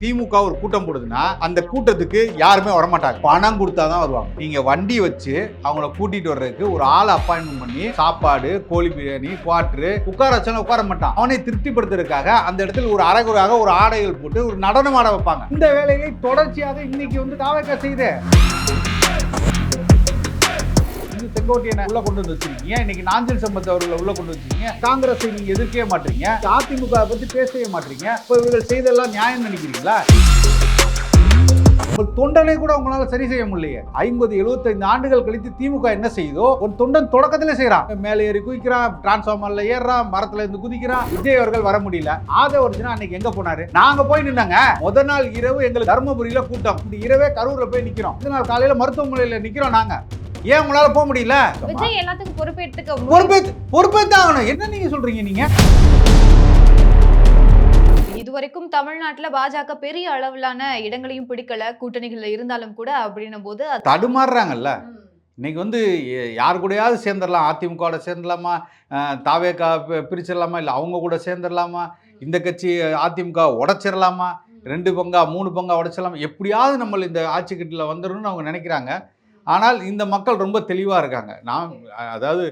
திமுக ஒரு கூட்டம் போடுதுன்னா அந்த கூட்டத்துக்கு யாருமே வரமாட்டாங்க. பணம் கொடுத்தாதான் வருவாங்க. நீங்க வண்டி வச்சு அவங்கள கூட்டிட்டு வர்றதுக்கு ஒரு ஆள் அப்பாயின்மெண்ட் பண்ணி சாப்பாடு, கோழி பிரியாணி, குவாட்டரு உட்கார வச்சாலும் உட்கார மாட்டான். அவனை திருப்திப்படுத்துறதுக்காக அந்த இடத்துல ஒரு அரைகுறையாக ஒரு ஆடைகள் போட்டு ஒரு நடனம் ஆட வைப்பாங்க. இந்த வேலைகளை தொடர்ச்சியாக இன்னைக்கு தாவக செய்து செங்கோட்டையனை உள்ள கொண்டு வந்து வச்சிருக்கீங்க. இன்னைக்கு நாஞ்சில் சம்பத் அவர்களை உள்ள கொண்டு வச்சிருக்கீங்க. காங்கிரஸை நீங்க எதிர்க்கவே மாட்டீங்க. அதிமுக பத்தி பேசவே மாட்டீங்க. இப்ப இவர்கள் செய்தெல்லாம் நியாயம் நினைக்கிறீங்களா? தொண்டனை கூட உங்களால சரி செய்ய முடியல. 50-75 ஆண்டுகள் கழித்து திமுக என்ன செய்தோ ஒரு தொண்டன் தொடக்கத்திலே செய்யறான். மேலே ஏறி குதிக்கிறான், டிரான்ஸ்பார்மர்ல ஏறான், மரத்துல இருந்து குதிக்கிறான். விஜய் அவர்கள் வர முடியல. ஆதவர்ஜுனா அன்னைக்கு எங்க போனாரு? நாங்க போய் நின்னாங்க. முதல் நாள் இரவு எங்களுக்கு தர்மபுரியில கூட்டம், இந்த இரவே கரூர்ல போய் நிக்கிறோம். இந்த நாள் காலையில மருத்துவமனையில நிக்கிறோம். நாங்க ஏன் உங்களால போக முடியல? விஜய் எல்லாத்துக்கும் பொறுப்பேற்று ஆகணும். என்ன நீங்க சொல்றீங்க? நீங்க இதுவரைக்கும் தமிழ்நாட்டுல பாஜக பெரிய அளவிலான இடங்களையும் பிடிக்கல, கூட்டணிகள்ல இருந்தாலும் கூட அப்படின்னும் போது தடுமாறுறாங்கல்ல. இன்னைக்கு யார் கூடயாவது சேர்ந்துடலாம். அதிமுக சேர்ந்துடலாமா, தாவேகா பிரிச்சிடலாமா, இல்லை அவங்க கூட சேர்ந்துடலாமா, இந்த கட்சி அதிமுக உடைச்சிடலாமா, 2 பங்கா 3 பங்கா உடைச்சிடலாமா, எப்படியாவது நம்ம இந்த ஆட்சி கட்டில வந்துடணும்னு அவங்க நினைக்கிறாங்க. ஆனால் இந்த மக்கள் ரொம்ப தெளிவாக இருக்காங்க. அதாவது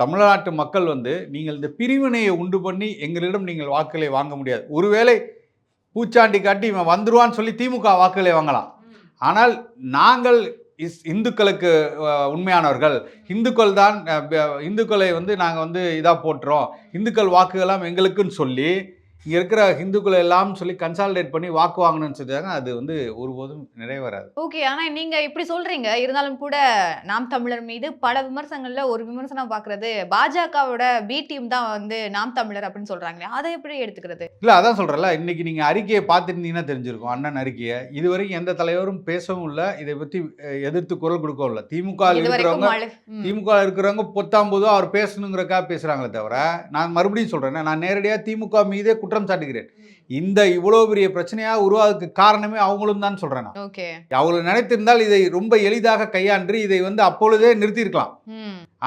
தமிழ்நாட்டு மக்கள் நீங்கள் இந்த பிரிவினையை உண்டு பண்ணி எங்களிடம் நீங்கள் வாக்குகளை வாங்க முடியாது. ஒருவேளை பூச்சாண்டி காட்டி இவன் வந்துருவான்னு சொல்லி திமுக வாக்குகளை வாங்கலாம். ஆனால் நாங்கள் இந்துக்களுக்கு உண்மையானவர்கள், இந்துக்களை நாங்கள் இதாக போட்டுறோம், இந்துக்கள் வாக்குகளாம் எங்களுக்குன்னு சொல்லி இங்கே இருக்கிற ஹிந்துக்களை எல்லாம் சொல்லி கன்சாலிடேட் பண்ணி வாக்கு வாங்கணும்னு சொல்லிட்டாங்க. அது ஒருபோதும் நிறைவேறாது. ஓகே, ஆனால் நீங்கள் இப்படி சொல்கிறீங்க. இருந்தாலும் கூட நாம் தமிழர் மீது பல விமர்சனங்களில் ஒரு விமர்சனம் பார்க்குறது பாஜகவோட பி டீம் தான் நாம் தமிழர் அப்படின்னு சொல்கிறாங்களே, அதை எப்படி எடுத்துக்கிறது? இல்லை, அதான் சொல்கிறேன்ல, இன்னைக்கு நீங்கள் அறிக்கையை பார்த்துருந்தீங்கன்னா தெரிஞ்சிருக்கும். அண்ணன் அறிக்கையை இதுவரைக்கும் எந்த தலைவரும் பேசவும் இல்லை, இதை பற்றி எதிர்த்து குரல் கொடுக்கவும் இல்லை. திமுக இருக்கிறவங்க பொத்தாம்போதோ அவர் பேசணுங்கிறக்காக பேசுகிறாங்களே தவிர, நான் மறுபடியும் சொல்கிறேன், நான் நேரடியாக திமுக மீதே குற்றம் சாட்டுகிறேன். இந்த இவ்வளவு பெரிய பிரச்சனையாக உருவாதுக்கு காரணமே அவங்களும் தான் சொல்றேன். அவங்க நினைத்திருந்தால் இதை ரொம்ப எளிதாக கையாண்டு இதை அப்பொழுதே நிறுத்தியிருக்கலாம்.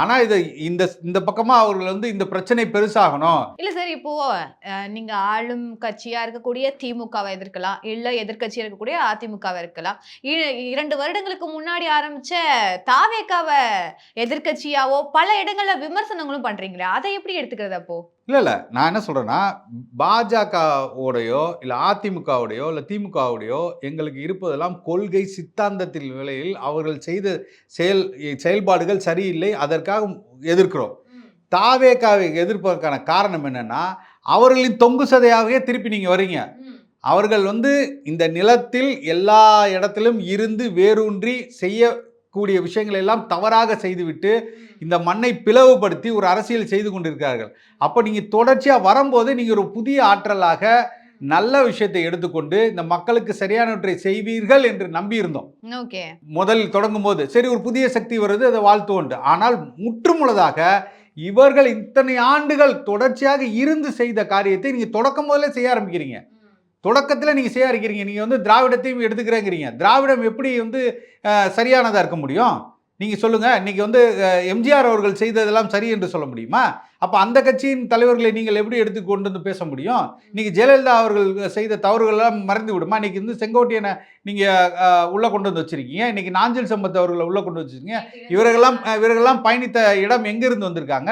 ஆனா இதை இந்த பக்கமா அவர்கள் இந்த பிரச்சனை பெருசாகணும். இல்ல சார், இப்போ நீங்க ஆளும் கட்சியா இருக்கக்கூடிய திமுகவை எதிர்க்கலாம், இல்ல எதிர்கட்சியா இருக்கக்கூடிய அதிமுகவை இருக்கலாம். 2 வருடங்களுக்கு முன்னாடி ஆரம்பிச்ச தாவேகாவை எதிர்கட்சியாவோ பல இடங்கள்ல விமர்சனங்களும் பண்றீங்களே, அதை எப்படி எடுத்துக்கிறது? அப்போ இல்லை, நான் என்ன சொல்கிறேன்னா, பாஜகவோடையோ இல்லை அதிமுகவோடையோ இல்லை திமுகவோடையோ எங்களுக்கு இருப்பதெல்லாம் கொள்கை சித்தாந்தத்தில் நிலையில் அவர்கள் செய்த செயல்பாடுகள் சரியில்லை, அதற்காக எதிர்க்கிறோம். தாவேகாவை எதிர்ப்பதற்கான காரணம் என்னென்னா, அவர்களின் தொங்கு சதையாகவே திருப்பி நீங்கள் வரீங்க. அவர்கள் இந்த நிலத்தில் எல்லா இடத்திலும் இருந்து வேரூன்றி செய்யக்கூடிய விஷயங்கள் எல்லாம் தவறாக செய்துவிட்டு இந்த மண்ணை பிளவுபடுத்தி ஒரு அரசியல் செய்து கொண்டிருக்கிறார்கள். அப்போ நீங்கள் தொடர்ச்சியாக வரும்போது நீங்கள் ஒரு புதிய ஆற்றலாக நல்ல விஷயத்தை எடுத்துக்கொண்டு இந்த மக்களுக்கு சரியானவற்றை செய்வீர்கள் என்று நம்பியிருந்தோம். முதலில் தொடங்கும் போது சரி, ஒரு புதிய சக்தி வருது, அதை வாழ்த்துவோண்டு. ஆனால் முற்றுமுழுதாக இவர்கள் இத்தனை ஆண்டுகள் தொடர்ச்சியாக இருந்து செய்த காரியத்தை நீங்கள் தொடக்கம் முதல்ல செய்ய ஆரம்பிக்கிறீங்க. தொடக்கத்தில் நீங்கள் செய்ய ஆரம்பிக்கிறீங்க. நீங்கள் திராவிடத்தையும் எடுத்துக்கிறேங்கிறீங்க. திராவிடம் எப்படி சரியானதாக இருக்க முடியும்? நீங்கள் சொல்லுங்கள். இன்றைக்கி எம்ஜிஆர் அவர்கள் செய்ததெல்லாம் சரி என்று சொல்ல முடியுமா? அப்போ அந்த கட்சியின் தலைவர்களை நீங்கள் எப்படி எடுத்து கொண்டு பேச முடியும்? இன்றைக்கி ஜெயலலிதா அவர்கள் செய்த தவறுகளெல்லாம் மறந்து விடுமா? இன்றைக்கி செங்கோட்டையனை நீங்கள் உள்ளே கொண்டு வந்து வச்சுருக்கீங்க. இன்றைக்கி நாஞ்சில் சம்பத் அவர்களை உள்ளே கொண்டு வச்சுருக்கீங்க. இவர்களெல்லாம் பயணித்த இடம் எங்கேருந்து வந்திருக்காங்க?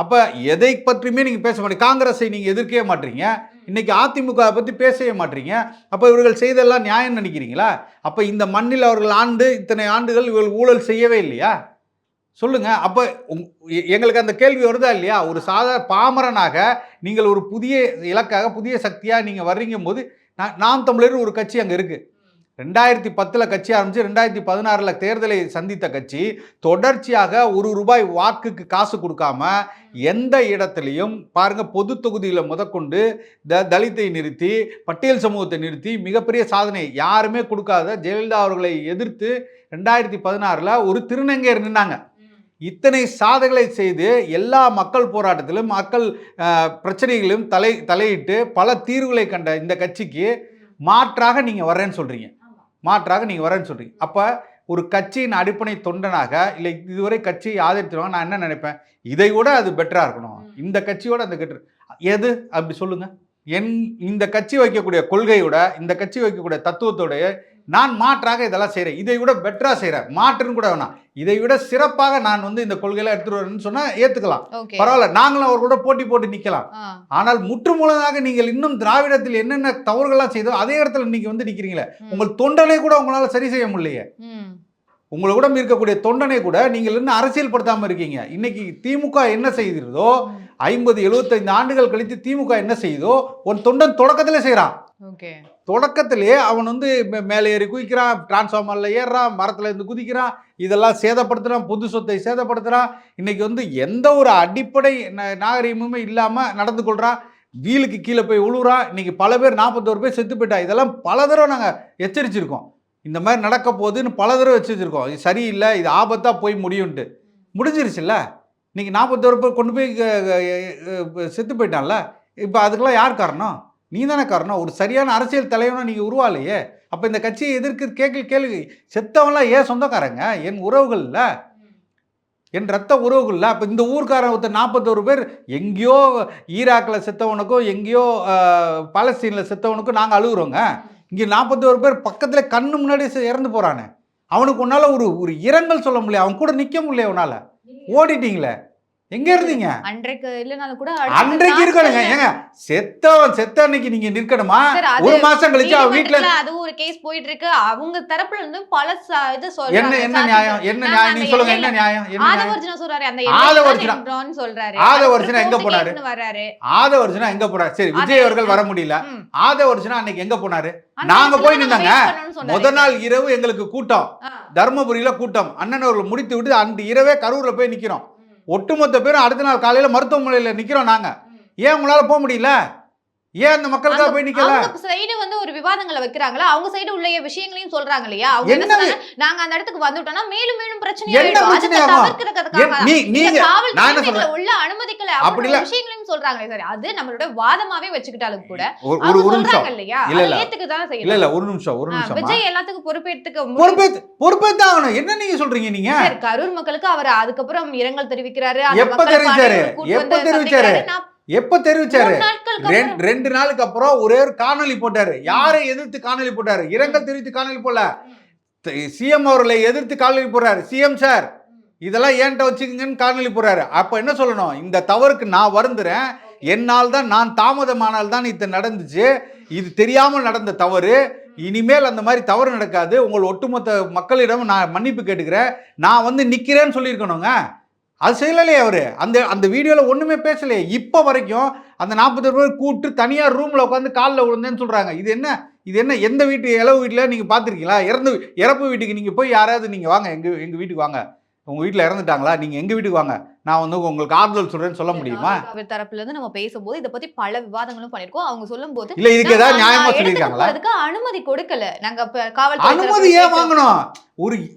அப்போ எதை பற்றியுமே நீங்கள் பேச மாட்டீங்க. காங்கிரஸை நீங்கள் எதிர்க்கவே மாட்டீங்க. இன்றைக்கி அதிமுக பற்றி பேசவே மாட்டீங்க. அப்போ இவர்கள் செய்தெல்லாம் நியாயம் நினைக்கிறீங்களா? அப்போ இந்த மண்ணில் அவர்கள் இத்தனை ஆண்டுகள் இவர்கள் ஊழல் செய்யவே இல்லையா? சொல்லுங்கள். அப்போ எங்களுக்கு அந்த கேள்வி வருதா இல்லையா? ஒரு சாதாரண பாமரனாக நீங்கள் ஒரு புதிய இலக்காக புதிய சக்தியாக நீங்கள் வர்றீங்கும் போது நாம் தமிழர் ஒரு கட்சி அங்கே இருக்குது. 2010 கட்சி ஆரம்பிச்சு 2016 தேர்தலை சந்தித்த கட்சி தொடர்ச்சியாக ₹1 வாக்குக்கு காசு கொடுக்காம எந்த இடத்துலையும் பாருங்க, பொது தொகுதியில் முதற்கொண்டு தலித்தை நிறுத்தி பட்டியல் சமூகத்தை நிறுத்தி மிகப்பெரிய சாதனை யாருமே கொடுக்காத ஜெயலலிதா அவர்களை எதிர்த்து 2016 ஒரு திருநங்கையர் நின்னாங்க. இத்தனை சாதனைகளை செய்து எல்லா மக்கள் போராட்டத்திலும் மக்கள் பிரச்சனைகளிலும் தலையிட்டு பல தீர்வுகளை கண்ட இந்த கட்சிக்கு மாற்றாக நீங்கள் வர்றேன்னு சொல்கிறீங்க. அப்போ ஒரு கட்சியின் அடிப்படை தொண்டனாக இல்லை இதுவரை கட்சியை ஆதரித்துவாங்க, நான் என்ன நினைப்பேன், இதை விட அது பெட்டராக இருக்கணும், இந்த கட்சியோட அந்த எது அப்படி சொல்லுங்கள். இந்த கட்சி வைக்கக்கூடிய கொள்கையோட இந்த கட்சி வைக்கக்கூடிய தத்துவத்தோடைய நான் மாற்றாக இதெல்லாம் செய்கிறேன், இதை விட பெட்டராக செய்கிறேன், மாற்றுன்னு கூட வேணாம், இதை விட சிறப்பாக நான் வந்து இந்த கொள்கையெல்லாம் எடுத்துட்டு வரேன்னு சொன்னா ஏத்துக்கலாம், பரவாயில்ல, நாங்களும் அவர் கூட போட்டி போட்டு நிக்கலாம். ஆனால் முற்றுமுழுதாக நீங்கள் இன்னும் திராவிடத்தில் என்னென்ன தவறுகள்லாம் செய்தோ அதே இடத்துல இன்னைக்கு வந்து நிக்கிறீங்களே, உங்கள் தொண்டனை கூட உங்களால சரி செய்ய முடியலையே. உங்களை கூட இருக்கக்கூடிய தொண்டனை கூட நீங்கள் இன்னும் அரசியல் படுத்தாம இருக்கீங்க. இன்னைக்கு திமுக என்ன செய்கிறதோ 50-75 ஆண்டுகள் கழித்து திமுக என்ன செய்யுதோ ஒரு தொண்டன் தொடக்கத்திலே செய்யறான். தொடக்கத்திலே அவன் வந்து மேலே ஏறி குதிக்கிறான், டிரான்ஸ்ஃபார்மர்ல ஏறுறான், மரத்துல இருந்து குதிக்கிறான், இதெல்லாம் சேதப்படுத்துறான், பொது சொத்தை சேதப்படுத்துறான். இன்னைக்கு வந்து எந்த ஒரு அடிப்படை நாகரீகமுமே இல்லாம நடந்து கொள்றான், வீலுக்கு கீழே போய் உழுவுறான். இன்னைக்கு பல பேர் 41 பேர் செத்து போயிட்டா. இதெல்லாம் பல தடவை நாங்கள் எச்சரிச்சிருக்கோம், இந்த மாதிரி நடக்க போகுதுன்னு பல தடவை எச்சரிச்சிருக்கோம். இது சரியில்லை, இது ஆபத்தாக போய் முடியும்ட்டு. முடிஞ்சிருச்சுல்ல. இன்னைக்கு 41 பேர் கொண்டு போய் செத்து போயிட்டான்ல. இப்போ அதுக்கெல்லாம் யார் காரணம்? நீ தானே காரணம். ஒரு சரியான அரசியல் தலைவனும் நீங்கள் உருவாலையே. அப்போ இந்த கட்சியை எதிர்க்க கேள்வி, செத்தவன்லாம் ஏன் சொந்தக்காரங்க? என் உறவுகள் இல்லை, என் ரத்த உறவுகள் இல்லை. அப்போ இந்த ஊர்க்காரன் ஒருத்தர் 41 பேர் எங்கேயோ ஈராக்கில் செத்தவனுக்கும் எங்கேயோ பாலஸ்தீனில் செத்தவனுக்கும் நாங்கள் அழுகுறோங்க. இங்கே 41 பேர் பக்கத்தில் கண்ணு முன்னாடி இறந்து போகிறானே, அவனுக்கு உன்னால் ஒரு இரங்கல் சொல்ல முடியல, அவன் கூட நிற்க முடியல, உன்னால் ஓடிட்டீங்களே. எங்க இருந்தீங்க அன்றைக்கு? இல்லனாலும் கூட அன்றைக்கு இருக்கணுங்க. ஏங்க செத்த அன்னைக்கு நீங்க நிற்கணுமா? ஒரு மாசம் கழிச்சு அவ வீட்ல அது ஒரு கேஸ் போயிட்டு இருக்கு. அவங்க தரப்புல இருந்து பல இது சொல்றாங்க. என்ன நியாயம்? என்ன நியாயம் நீ சொல்லுங்க. என்ன நியாயம்? ஆதவர்ஜுனா சொல்றாரு, அந்த ஆதவர்ஜுனா சொல்றாரு. ஆதவர்ஜுனா எங்க போனாரு? ஆதவர்ஜுனா எங்க போறாரு? சரி, விஜய் அவர்கள் வர முடியல, ஆதவர்ஜுனா அன்னைக்கு எங்க போனாரு? நாங்க போய் நின்னாங்க. முதல் நாள் இரவு எங்களுக்கு கூட்டம், தர்மபுரியில கூட்டம். அண்ணன் அவர்கள் முடித்து விட்டு அந்த இரவே கரூர்ல போய் நிக்கிறோம். ஒட்டுமொத்த பேரும் அடுத்த நாள் காலையில மருத்துவமனையில் நிக்கிறோம் நாங்க. ஏன் உங்களால போக முடியல? ஏன் அந்த மக்களுக்காக போய் நிக்கல? அவங்க சைடு வந்து ஒரு விவாதங்களை வைக்கிறாங்களா? அவங்க சைடு உள்ள விஷயங்களையும் சொல்றாங்க இல்லையா? அவங்க என்ன நாங்க அந்த இடத்துக்கு வந்துட்டோம்னா மேலும் மேலும் பிரச்சனை ஆயிடும். அதுக்கு தவிர்க்கிறதுக்காக நீங்க நான் என்ன சொல்றேன், உள்ள அனுமதிக்கல அப்படி விஷயங்களையும் சொல்றாங்க. சரி, அது நம்மளோட வாதமாவே வச்சுக்கிட்டாலும் கூட ஒரு நிமிஷம் இல்லையா, ஏத்துக்கு தான் செய்யணும். இல்ல ஒரு நிமிஷம் விஜய் எல்லாத்துக்கும் பொறுப்பேற்று ஆகணும். என்ன நீங்க சொல்றீங்க? நீங்க கரூர் மக்களுக்கு அவர் அதுக்கப்புறம் இரங்கல் தெரிவிக்கிறாரு. எப்ப தெரிவிச்சாரு? எப்ப தெரிவிச்சாரு? 2 நாளுக்கு அப்புறம் ஒரே ஒரு காணொலி போட்டாரு. யாரை எதிர்த்து காணொலி போட்டாரு? இரங்கல் தெரிவித்து காணொலி போடல, சிஎம் அவர்களை எதிர்த்து காணொலி போடுறாரு. சிஎம் சார் இதெல்லாம் ஏன்ட்ட வச்சுக்கங்கன்னு காணொலி போடுறாரு. அப்ப என்ன சொல்லணும்? இந்த தவறுக்கு நான் வருந்துறேன், என்னால் தான், நான் தாமதமானால் தான் இது நடந்துச்சு, இது தெரியாமல் நடந்த தவறு, இனிமேல் அந்த மாதிரி தவறு நடக்காது, உங்கள் ஒட்டுமொத்த மக்களிடம் நான் மன்னிப்பு கேட்டுக்கிறேன், நான் வந்து நிக்கிறேன்னு சொல்லியிருக்கணுங்க. அது செய்யலையே அவரு. அந்த வீடியோவில் ஒன்றுமே பேசலையே. இப்போ வரைக்கும் அந்த 40 பேர் கூப்பிட்டு தனியார் ரூமில் உட்காந்து காலில் விழுந்தேன்னு சொல்கிறாங்க. இது என்ன எந்த வீட்டு இளவு வீட்டில் நீங்கள் பார்த்துருக்கீங்களா? இறப்பு வீட்டுக்கு நீங்கள் போய் யாராவது நீங்கள் வாங்க, எங்கள் வீட்டுக்கு வாங்க, உங்கள் வீட்டில் இறந்துட்டாங்களா, நீங்கள் எங்கள் வீட்டுக்கு வாங்க, நான் வந்து உங்களுக்கு ஆறுதல் சொல்றேன்னு சொல்ல முடியுமா? அவர் தரப்புல இருந்து நம்ம பேசும்போது இதை பத்தி பல விவாதங்களும் பண்ணிருக்கோம். அவங்க சொல்லும் போது இல்ல இதுக்கு ஏதாவது நியாயமா சொல்லிருக்காங்களா? அதுக்கு அனுமதி கொடுக்கல. நாங்க காவல்துறை அனுமதி ஏன் வாங்கணும்?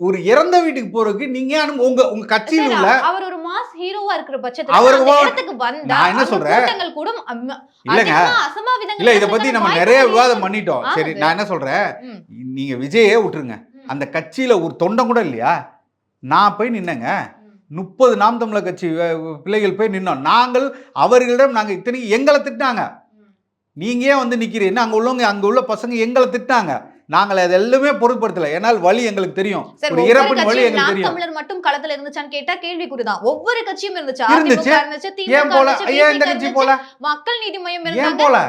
ஒரு இறந்த வீட்டுக்கு போறதுக்கு நீங்க உங்க கட்சியில் உள்ள அவர் ஒரு மாஸ் ஹீரோவா இருக்கிற பட்சத்துல இடத்துக்கு வந்தா நான் என்ன சொல்றேன் கூட இல்லங்க அசம்பாவிதங்கள் இல்ல. இத பத்தி நம்ம நிறைய விவாதம் பண்ணிட்டோம். சரி, நான் என்ன சொல்றேன், நீங்க விஜயே விட்டுருங்க, அந்த கட்சியில ஒரு தொண்டம் கூட இல்லையா? நான் போய் நின்னங்க, 30 நாம் தமிழர் கட்சி பிள்ளைகள் போய் நின்னோம். நாங்கள் அவர்களிடம் நாங்கள் இத்தனைக்கு எங்களை திட்டாங்க, நீங்க ஏன் வந்து நிக்கிறீங்க, அங்க உள்ள பசங்க எங்களை திட்டாங்க. நாங்கள் அது எல்லாமே பொருட்படுத்தல, ஏன்னால் வழி எங்களுக்கு தெரியும், ஒரு இறப்பின் வழி எங்களுக்கு தெரியும். தமிழர் மட்டும் களத்துல இருந்துச்சான்னு கேட்டா கேள்விக்குறிதான். ஒவ்வொரு கட்சியும் இருந்துச்சு. ஏன் போல? ஏன் இந்த கட்சி போல? மக்கள் நீதி மையம் ஏன் போல?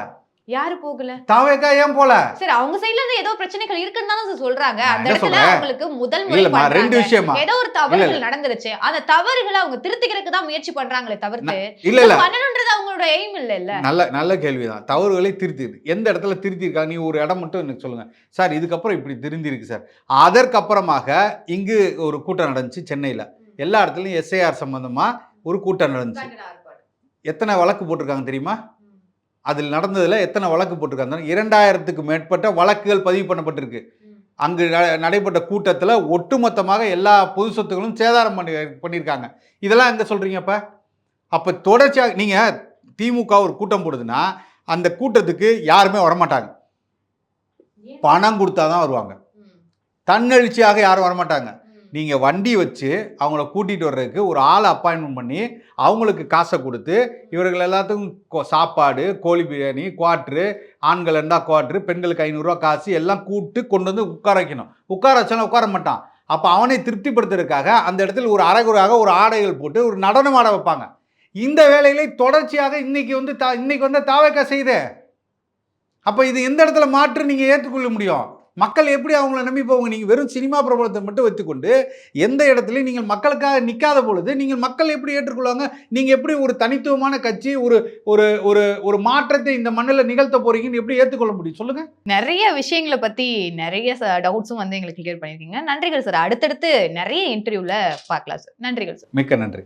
யாரு போகல? தாவேகா ஏன் போல? சரி, அவங்க சைடுல இருந்து ஏதோ பிரச்சனைகள் இருக்குன்னு தான் சொல்றாங்க. அந்த இடத்துல அவங்களுக்கு முதல் முறை ரெண்டு விஷயமா ஏதோ ஒரு தவறுகள் நடந்துருச்சு, அந்த தவறுகளை அவங்க திருத்திக்கிறதுக்கு தான் முயற்சி பண்றாங்களே தவிர்த்து இல்ல பண்ணணும்ன்றது அவங்களோட எய்ம் இல்ல. நல்ல கேள்விதான். தவறுகளை திருத்தி எந்த இடத்துல திருத்திருக்கா? நீ ஒரு இடம் மட்டும் எனக்கு சொல்லுங்க சார், இதுக்கப்புறம் இப்படி திருந்தி இருக்கு சார். அதற்கப்புறமாக இங்கு ஒரு கூட்டம் நடந்துச்சு சென்னையில, எல்லா இடத்துலயும் எஸ்ஐஆர் சம்பந்தமா ஒரு கூட்டம் நடந்துச்சு. எத்தனை வழக்கு போட்டிருக்காங்க தெரியுமா? அதில் நடந்ததில் எத்தனை வழக்கு போட்டிருக்காங்க? 2000க்கு மேற்பட்ட வழக்குகள் பதிவு பண்ணப்பட்டிருக்கு. அங்கு நடைபெற்ற கூட்டத்தில் ஒட்டுமொத்தமாக எல்லா பொது சொத்துக்களும் சேதாரம் பண்ணியிருக்காங்க. இதெல்லாம் எங்கே சொல்கிறீங்க? அப்போ தொடர்ச்சியாக நீங்கள் திமுக ஒரு கூட்டம் போடுதுன்னா அந்த கூட்டத்துக்கு யாருமே வரமாட்டாங்க, பணம் கொடுத்தா தான் வருவாங்க. தன்னெழுச்சியாக யாரும் வரமாட்டாங்க. நீங்கள் வண்டி வச்சு அவங்கள கூட்டிகிட்டு வர்றதுக்கு ஒரு ஆளை அப்பாயின்மெண்ட் பண்ணி அவங்களுக்கு காசை கொடுத்து இவர்கள் எல்லாத்துக்கும் சாப்பாடு, கோழி பிரியாணி, குவாட்ரு, ஆண்கள் இருந்தால் குவாட்ரு, பெண்களுக்கு 500 ரூபா காசு எல்லாம் கூப்பிட்டு கொண்டு வந்து உட்கார வைக்கணும். உட்கார வச்சாலும் உட்கார மாட்டான். அப்போ அவனை திருப்திப்படுத்துறதுக்காக அந்த இடத்துல ஒரு அரைகுறையாக ஒரு ஆடைகள் போட்டு ஒரு நடனம் ஆட வைப்பாங்க. இந்த வேலைகளை தொடர்ச்சியாக இன்னைக்கு வந்து தாவேக்கா செய்தே. அப்போ இது எந்த இடத்துல மாற்று நீங்கள் ஏற்றுக்கொள்ள முடியும்? மக்கள் எப்படி அவங்கள நம்பி போவாங்க? நீங்கள் வெறும் சினிமா பிரபலத்தை மட்டும் வைத்துக்கொண்டு எந்த இடத்துலையும் நீங்கள் மக்களுக்காக நிற்காத பொழுது நீங்கள் மக்கள் எப்படி ஏற்றுக்கொள்வாங்க? நீங்கள் எப்படி ஒரு தனித்துவமான கட்சி ஒரு ஒரு ஒரு ஒரு மாற்றத்தை இந்த மண்ணில் நிகழ்த்த போறீங்கன்னு எப்படி ஏற்றுக்கொள்ள முடியும் சொல்லுங்க? நிறைய விஷயங்களை பத்தி நிறைய டவுட்ஸும் வந்து எங்களுக்கு கிளியர் பண்ணியிருக்கீங்க. நன்றிகள் சார். அடுத்தடுத்து நிறைய இன்டர்வியூல பார்க்கலாம் சார். நன்றிகள் சார். மிக்க நன்றி.